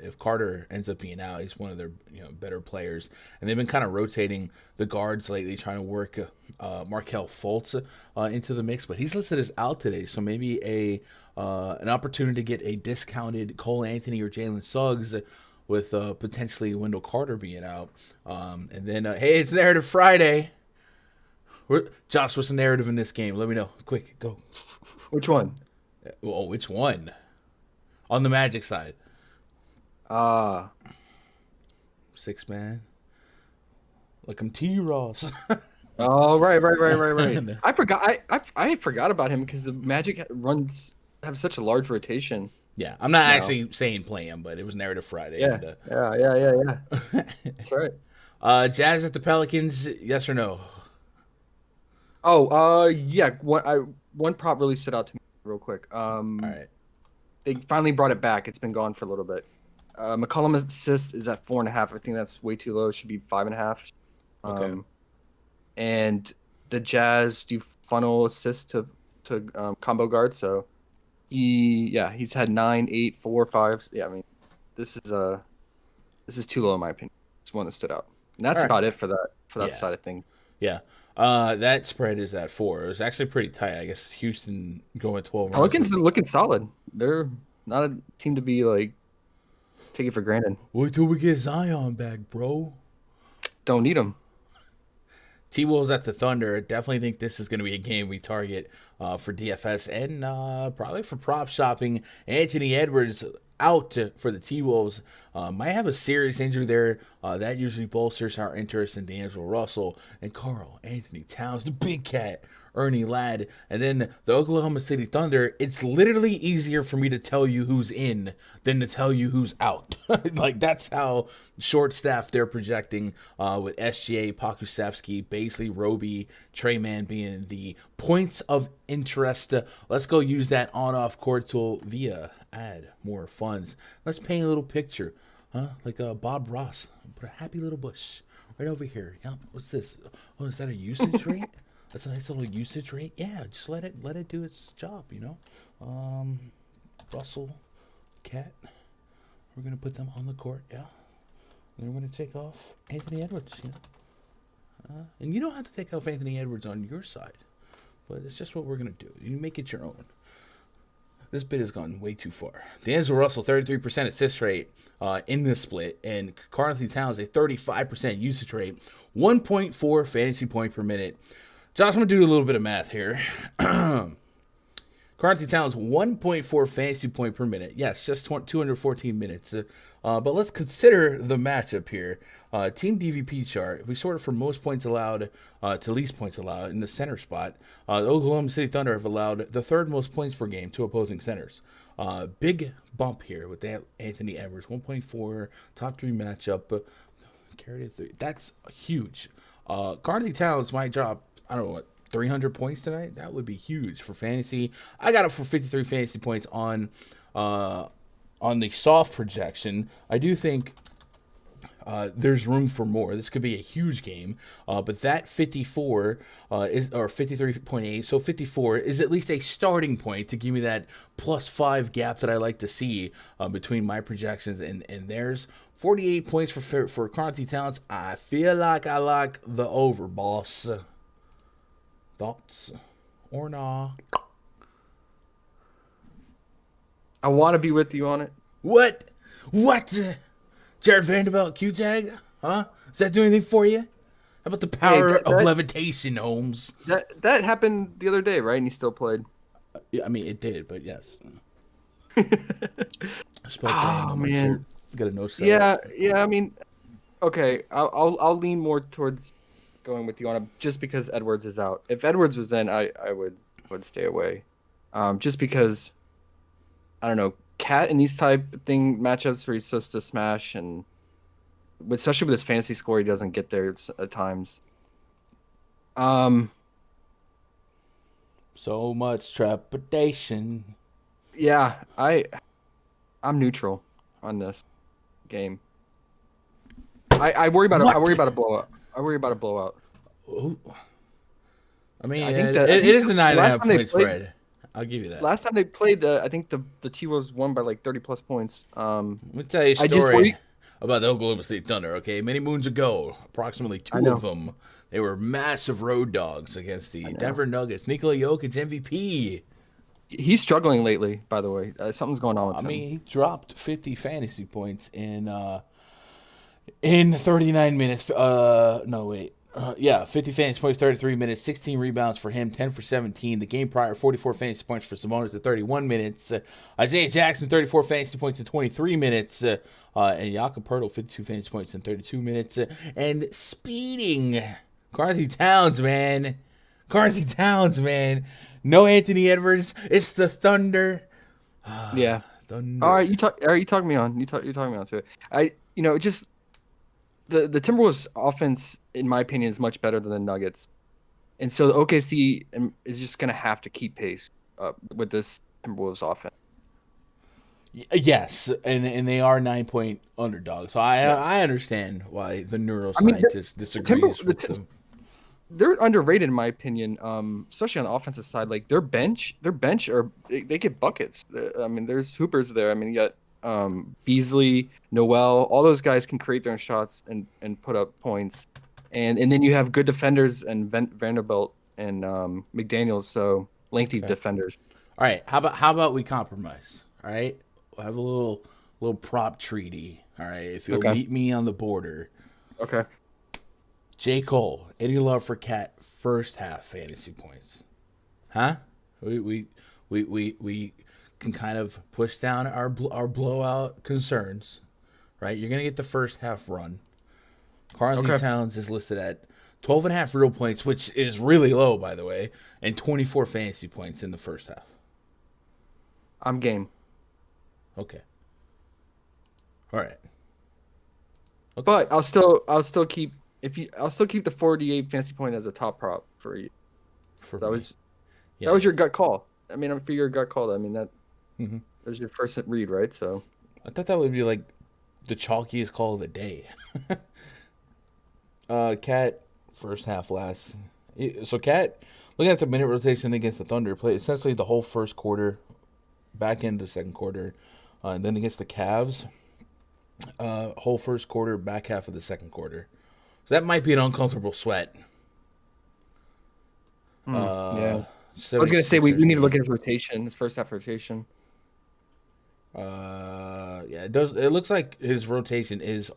if Carter ends up being out, he's one of their better players. And they've been kind of rotating the guards lately, trying to work Markelle Fultz into the mix. But he's listed as out today, so maybe an opportunity to get a discounted Cole Anthony or Jalen Suggs with potentially Wendell Carter being out. And then, hey, it's Narrative Friday. Josh, what's the narrative in this game? Let me know. Quick, go. Which one? Well, which one? On the Magic side. 6-man. Like I'm T-Ross. Oh, right. I forgot about him because the Magic have such a large rotation. Yeah, I'm not actually saying play him, but it was Narrative Friday. Yeah. That's right. Jazz at the Pelicans, yes or no? Yeah. One prop really stood out to me real quick. All right. They finally brought it back. It's been gone for a little bit. McCollum assists is at 4.5. I think that's way too low. It should be 5.5. Okay. And the Jazz do funnel assists to combo guards, so. He's had 9, 8, 4, 5. Yeah, I mean, this is too low in my opinion. It's one that stood out. And that's about it for that side of things. Yeah. That spread is at 4. It was actually pretty tight. I guess Houston going 12. Pelicans are looking solid. They're not a team to be like take it for granted. Wait till we get Zion back, bro. Don't need him. T-Wolves at the Thunder. Definitely think this is going to be a game we target for DFS and probably for prop shopping. Anthony Edwards out for the T-Wolves. Might have a serious injury there. That usually bolsters our interest in D'Angelo Russell and Karl Anthony Towns, the big cat, Ernie Ladd. And then the Oklahoma City Thunder. It's literally easier for me to tell you who's in than to tell you who's out. Like, that's how short-staffed they're projecting with SGA, Pokusevski, Baisley, Roby, Trey Mann being the points of interest. Let's go use that on-off court tool via add more funds. Let's paint a little picture, like Bob Ross. Put a happy little bush right over here. Yeah, what's this? Oh, is that a usage rate? That's a nice little usage rate. Yeah, just let it do its job, Russell, Cat. We're gonna put them on the court, yeah. And we're gonna take off Anthony Edwards, and you don't have to take off Anthony Edwards on your side, but it's just what we're gonna do. You make it your own. This bid has gone way too far. D'Angelo Russell, 33% assist rate in this split, and Karl Anthony Towns, a 35% usage rate, 1.4 fantasy point per minute. Josh, I'm going to do a little bit of math here. Karl Anthony Towns, 1.4 fantasy point per minute. Yes, just 214 minutes. But let's consider the matchup here. Team DVP chart. We sort it from most points allowed to least points allowed in the center spot. The Oklahoma City Thunder have allowed the third most points per game to opposing centers. Big bump here with Anthony Edwards, 1.4, top 3 matchup. Carried 3. That's huge. Karl Anthony Towns might drop, 300 points tonight? That would be huge for fantasy. I got it for 53 fantasy points on on the soft projection, I do think there's room for more. This could be a huge game, but that 54 is or 53.8, so 54 is at least a starting point to give me that +5 gap that I like to see between my projections and theirs. 48 points for Carnty Towns. I feel like I like the over, boss. Thoughts or nah? I want to be with you on it. What? Jared Vanderbilt Q-Tag? Huh? Does that do anything for you? How about the power of levitation, Holmes? That happened the other day, right? And you still played. Yeah, I mean, it did, but yes. I spelled dang on my shirt. Got a no sell. Yeah. I mean, okay. I'll lean more towards going with you on it just because Edwards is out. If Edwards was in, I would stay away. Just because I don't know. Cat in these type of matchups where he's supposed to smash, and especially with his fantasy score, he doesn't get there at times. So much trepidation. Yeah, I'm neutral on this game. I worry about a blowout. I worry about a blowout. Ooh. I mean, it is a 9.5 point spread. I'll give you that. Last time they played, I think the T-Wolves won by like 30+ points. Let me tell you a story about the Oklahoma State Thunder, okay? Many moons ago, approximately two of them, they were massive road dogs against the Denver Nuggets. Nikola Jokic, MVP. He's struggling lately, by the way. Something's going on with him. I mean, he dropped 50 fantasy points in 39 minutes. 50 fantasy points, 33 minutes, 16 rebounds for him, 10 for 17. The game prior, 44 fantasy points for Sabonis at 31 minutes. Isaiah Jackson, 34 fantasy points in 23 minutes. And Jakob Poeltl, 52 fantasy points in 32 minutes. And speeding, Carnty Towns, man. No Anthony Edwards. It's the Thunder. Yeah. Thunder. All right, you talk me on. You talk me on to it. Just the Timberwolves offense, in my opinion, is much better than the Nuggets, and so the OKC is just gonna have to keep pace with this Timberwolves offense. Yes, and they are 9-point underdogs. So I understand why the neuroscientist disagrees with them. They're underrated in my opinion, especially on the offensive side. Like their bench, they get buckets. I mean, there's hoopers there. I mean, you got Beasley, Noel, all those guys can create their own shots and put up points. And then you have good defenders and Vanderbilt and McDaniels, so lengthy defenders. All right, how about we compromise? All right, we'll have a little prop treaty. All right, if you'll meet me on the border. Okay. J. Cole, any love for Cat first half fantasy points? Huh? We can kind of push down our blowout concerns, right? You're gonna get the first half run. Carnty Towns is listed at 12.5 real points, which is really low, by the way, and 24 fantasy points in the first half. I'm game. Okay. All right. Okay. But I'll still keep the 48 fantasy point as a top prop for you. That was your gut call. I mean, for your gut call, I mean that was your first read, right? So I thought that would be like the chalkiest call of the day. Cat first half last. So Cat, looking at the minute rotation against the Thunder, played essentially the whole first quarter, back into the second quarter, and then against the Cavs, whole first quarter, back half of the second quarter. So that might be an uncomfortable sweat. Yeah. I was going to say we need to look at his rotation, his first half rotation. Yeah, it does. It looks like his rotation is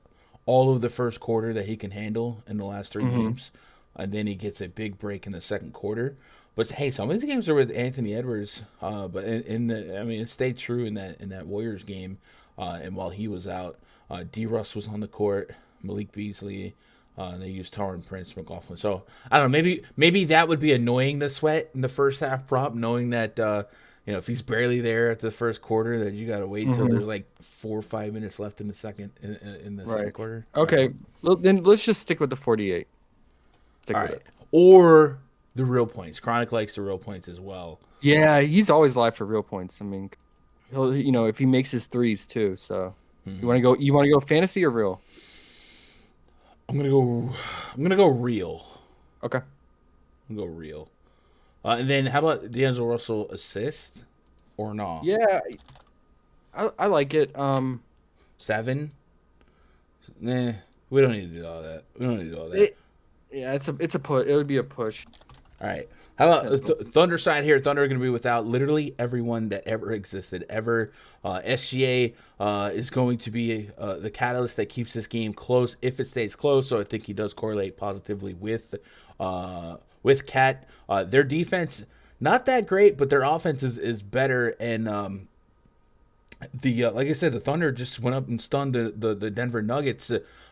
all of the first quarter that he can handle in the last three games, and then he gets a big break in the second quarter. But hey, some of these games are with Anthony Edwards. But it stayed true in that Warriors game. And while he was out, D. Russ was on the court, Malik Beasley. And they used Taron Prince, McLaughlin. So I don't know. Maybe that would be annoying the sweat in the first half prop, knowing that if he's barely there at the first quarter, that you got to wait till there's like 4 or 5 minutes left in the second second quarter. Okay, well, then let's just stick with the 48. Stick with it. Or the real points. Chronic likes the real points as well. Yeah, he's always live for real points. I mean, he'll, if he makes his threes too. So Mm-hmm. you want to go fantasy or real? I'm gonna go real. Okay. I'm gonna go real. And then how about D'Angelo Russell assist or no? Yeah, I like it. 7. Nah, we don't need to do all that. We don't need to do all that. Yeah, it's a push. It would be a push. All right. How about Thunder side here? Thunder are going to be without literally everyone that ever existed ever. SGA is going to be the catalyst that keeps this game close if it stays close. So I think he does correlate positively with Cat. Their defense not that great, but their offense is better. And like I said, the Thunder just went up and stunned the Denver Nuggets.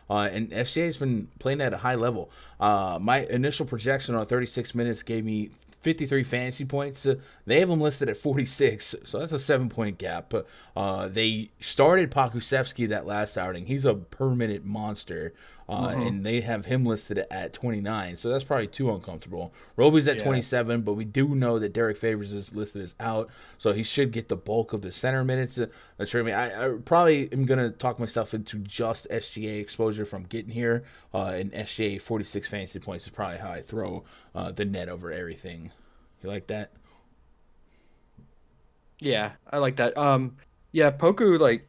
And SGA has been playing at a high level. My initial projection on 36 minutes gave me 53 fantasy points. They have him listed at 46, so that's a 7-point gap. They started Pokusevski that last outing. He's a per-minute monster, and they have him listed at 29, so that's probably too uncomfortable. Roby's at 27, but we do know that Derek Favors is listed as out, so he should get the bulk of the center minutes. I probably am going to talk myself into just SGA exposure from getting here, and SGA 46 fantasy points is probably how I throw the net over everything. You like that? Yeah, I like that. Yeah, Poku, like,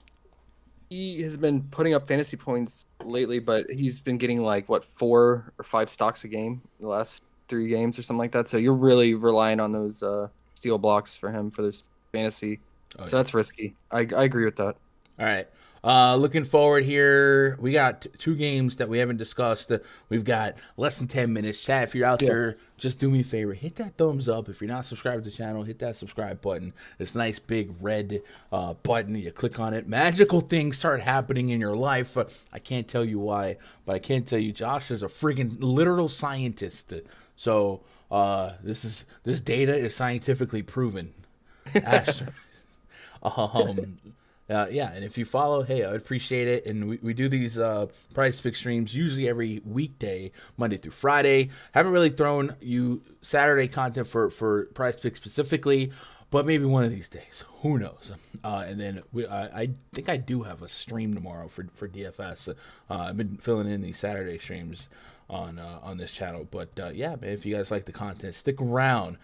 he has been putting up fantasy points lately, but he's been getting 4 or 5 stocks a game the last 3 games or something like that. So you're really relying on those steal blocks for him for this fantasy. So that's risky. I agree with that. All right. Looking forward here, we got 2 games that we haven't discussed. We've got less than 10 minutes. Chat, if you're out there, just do me a favor. Hit that thumbs up. If you're not subscribed to the channel, hit that subscribe button. This nice big red button. You click on it. Magical things start happening in your life. I can't tell you why, but I can tell you Josh is a friggin' literal scientist. So this data is scientifically proven. Ash. And if you follow, hey, I'd appreciate it. And we do these PrizePicks streams usually every weekday, Monday through Friday. Haven't really thrown you Saturday content for PrizePicks specifically, but maybe one of these days. Who knows? And then I think I do have a stream tomorrow for DFS. I've been filling in these Saturday streams on this channel. But man, if you guys like the content, stick around.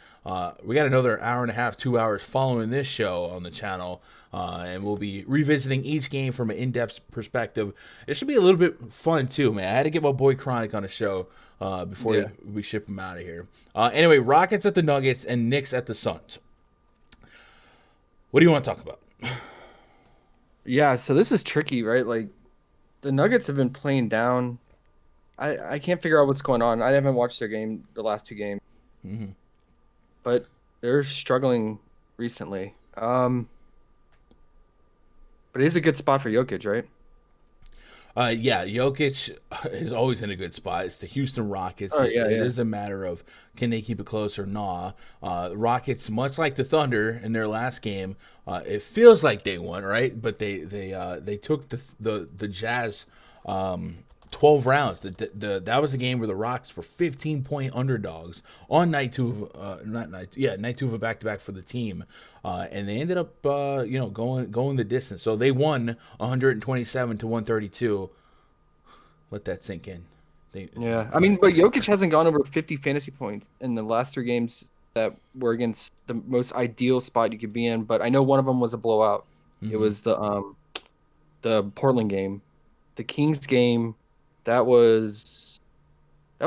We got another hour and a half, 2 hours following this show on the channel. And we'll be revisiting each game from an in-depth perspective. It should be a little bit fun too, man. I had to get my boy Chronic on the show before we ship him out of here. Anyway, Rockets at the Nuggets and Knicks at the Suns. What do you want to talk about? Yeah, so this is tricky, right? Like, the Nuggets have been playing down. I can't figure out what's going on. I haven't watched their game, the last 2 games. Mm-hmm. But they're struggling recently. But it is a good spot for Jokic, right? Jokic is always in a good spot. It's the Houston Rockets. It is a matter of can they keep it close or not. Rockets, much like the Thunder in their last game, it feels like they won, right? But they took the Jazz 12 rounds. That was a game where the Rockets were 15-point underdogs on night 2 of night 2 of a back-to-back for the team, and they ended up going the distance. So they won 127-132. Let that sink in. I mean, but Jokic hasn't gone over 50 fantasy points in the last 3 games that were against the most ideal spot you could be in. But I know one of them was a blowout. Mm-hmm. It was the Portland game, the Kings game. That was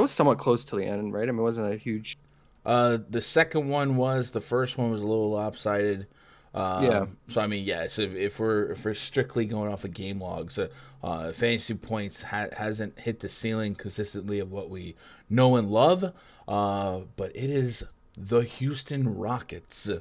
somewhat close to the end, right? I mean, it wasn't a huge. The second one was. The first one was a little lopsided. So I mean, So if we're strictly going off of game logs, fantasy points hasn't hit the ceiling consistently of what we know and love. But it is the Houston Rockets.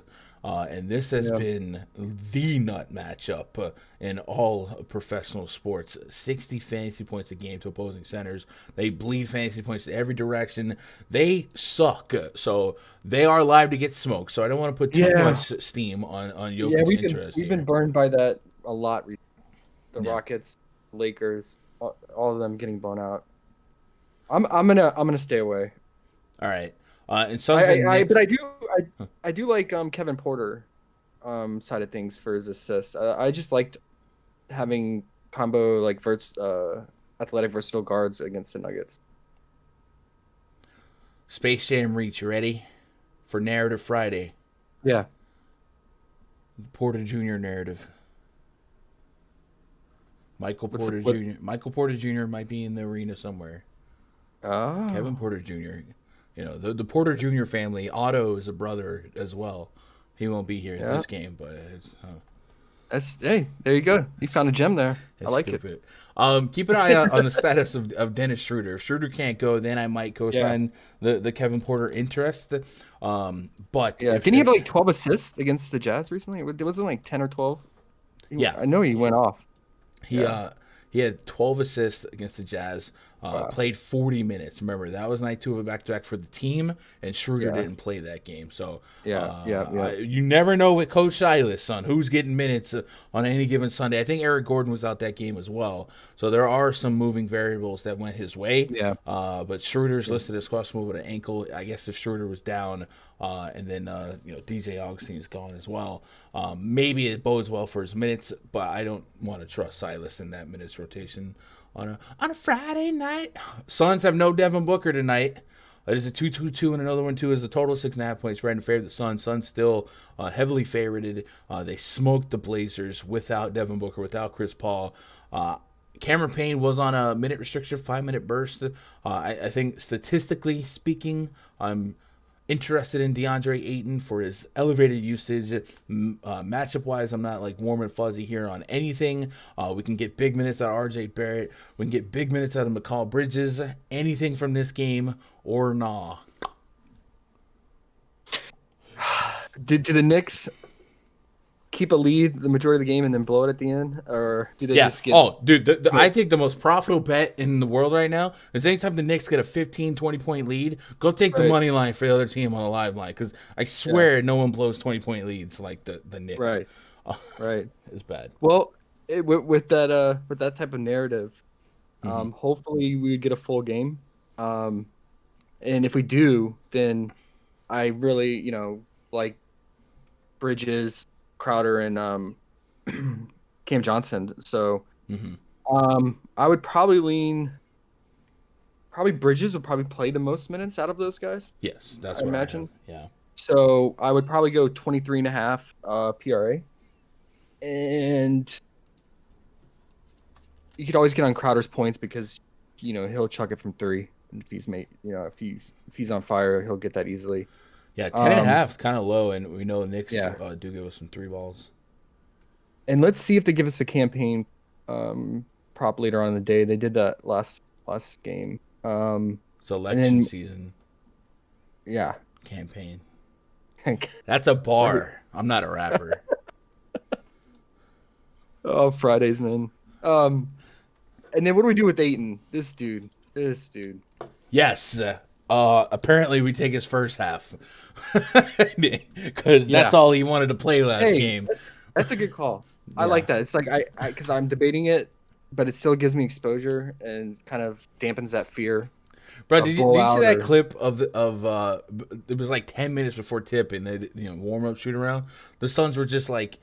And this has been the nut matchup in all professional sports. 60 fantasy points a game to opposing centers. They bleed fantasy points to every direction. They suck. So they are live to get smoked. So I don't want to put too much steam on Jokic's interest. We've been burned by that a lot. The Rockets, Lakers, all of them getting blown out. I'm gonna stay away. All right. And Suns and Knicks. But I do like Kevin Porter side of things for his assists. I just liked having combo like athletic versatile guards against the Nuggets. Space Jam Reach, you ready for Narrative Friday? Yeah. Porter Jr. narrative. Michael Porter Jr. might be in the arena somewhere. Oh. Kevin Porter Jr. You know, the Porter Jr. family. Otto is a brother as well. He won't be here at this game, but hey, there you go. You found a gem there. I like it. Keep an eye out on the status of Dennis Schroeder. If Schroeder can't go, then I might co-sign the Kevin Porter interest. But didn't he have like 12 assists against the Jazz recently? It wasn't like 10 or 12. I know he went off. He had 12 assists against the Jazz. Played 40 minutes. Remember, that was night 2 of a back-to-back for the team, and Schroeder didn't play that game. So you never know with Coach Silas, son, who's getting minutes on any given Sunday. I think Eric Gordon was out that game as well. So there are some moving variables that went his way. Yeah. But Schroeder's listed as questionable with an ankle. I guess if Schroeder was down, and then DJ Augustin's gone as well, maybe it bodes well for his minutes. But I don't want to trust Silas in that minutes rotation on a Friday night. Suns have no Devin Booker tonight. It is a 2-2-2, and another one too is a total 6.5 points spread in favor of the Suns. Suns still heavily favorited. They smoked the Blazers without Devin Booker, without Chris Paul. Cameron Payne was on a minute restriction, 5-minute burst. I think statistically speaking, I'm interested in DeAndre Ayton for his elevated usage. Matchup-wise, I'm not like warm and fuzzy here on anything. We can get big minutes out of RJ Barrett. We can get big minutes out of McCall Bridges. Anything from this game or nah? Do the Knicks keep a lead the majority of the game and then blow it at the end, or do they just get? Oh, dude, I think the most profitable bet in the world right now is anytime the Knicks get a 15, 20-point lead, go take the money line for the other team on a live line, because I swear no one blows 20-point leads like the Knicks. Right, right. It's bad. Well, with that type of narrative, hopefully we get a full game, and if we do, then I really like Bridges, Crowder, and Cam Johnson. So I would probably lean. Probably Bridges would probably play the most minutes out of those guys. Yes, that's I what imagine. Yeah. So I would probably go 23.5 PRA, and you could always get on Crowder's points because he'll chuck it from 3. And if he's on fire, he'll get that easily. Yeah, 10.5 is kind of low, and we know the Knicks do give us some 3 balls. And let's see if they give us a campaign prop later on in the day. They did that last game. It's election season. Yeah. Campaign. That's a bar. I'm not a rapper. Oh, Fridays, man. And then what do we do with Ayton? This dude. Yes. Apparently we take his first half because that's all he wanted to play last game. That's a good call. I like that. It's like because I'm debating it, but it still gives me exposure and kind of dampens that fear. Bro, did you see that clip of it was like 10 minutes before tip and they warm up shoot around? The Suns were just like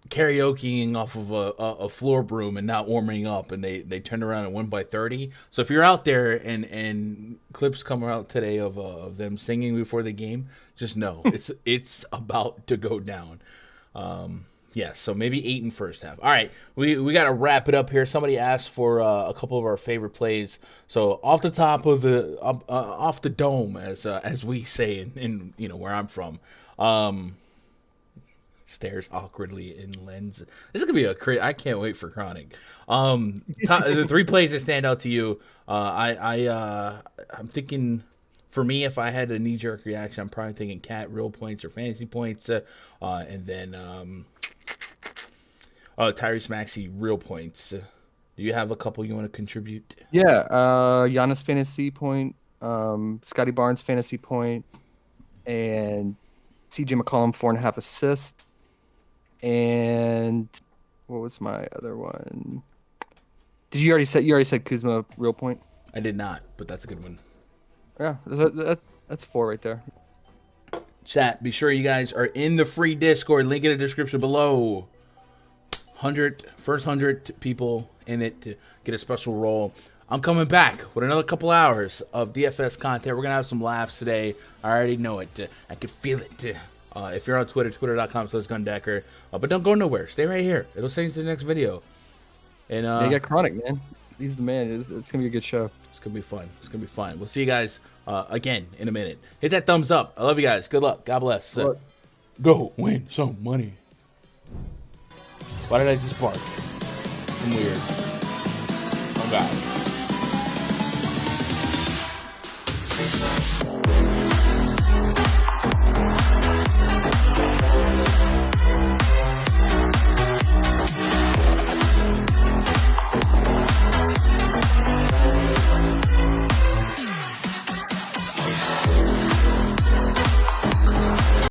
karaokeing off of a floor broom and not warming up, and they turned around and won by 30. So if you're out there and clips come out today of them singing before the game, just know it's about to go down. So maybe 8 in first half. All right, we got to wrap it up here. Somebody asked for a couple of our favorite plays. So off the top of off the dome, as we say in where I'm from. Stares awkwardly in lens. This is gonna be I can't wait for Chronic. The 3 plays that stand out to you. I'm thinking, for me, if I had a knee-jerk reaction, I'm probably thinking Cat real points or fantasy points, and then Tyrese Maxey real points. Do you have a couple you want to contribute? Yeah, Giannis fantasy point, Scotty Barnes fantasy point, and CJ McCollum 4.5 assists. And what was my other one? Did you already said Kuzma real point? I did not, but that's a good one. Yeah, that's 4 right there. Chat, be sure you guys are in the free Discord. Link in the description below. First 100 people in it to get a special roll. I'm coming back with another couple hours of DFS content. We're going to have some laughs today. I already know it. I can feel it. If you're on Twitter, twitter.com/Gundecker. But don't go nowhere. Stay right here. It'll send you to the next video. And you got Chronic, man. He's the man. It's going to be a good show. It's going to be fun. We'll see you guys again in a minute. Hit that thumbs up. I love you guys. Good luck. God bless. Go win some money. Why did I just bark? I'm weird. Oh, God.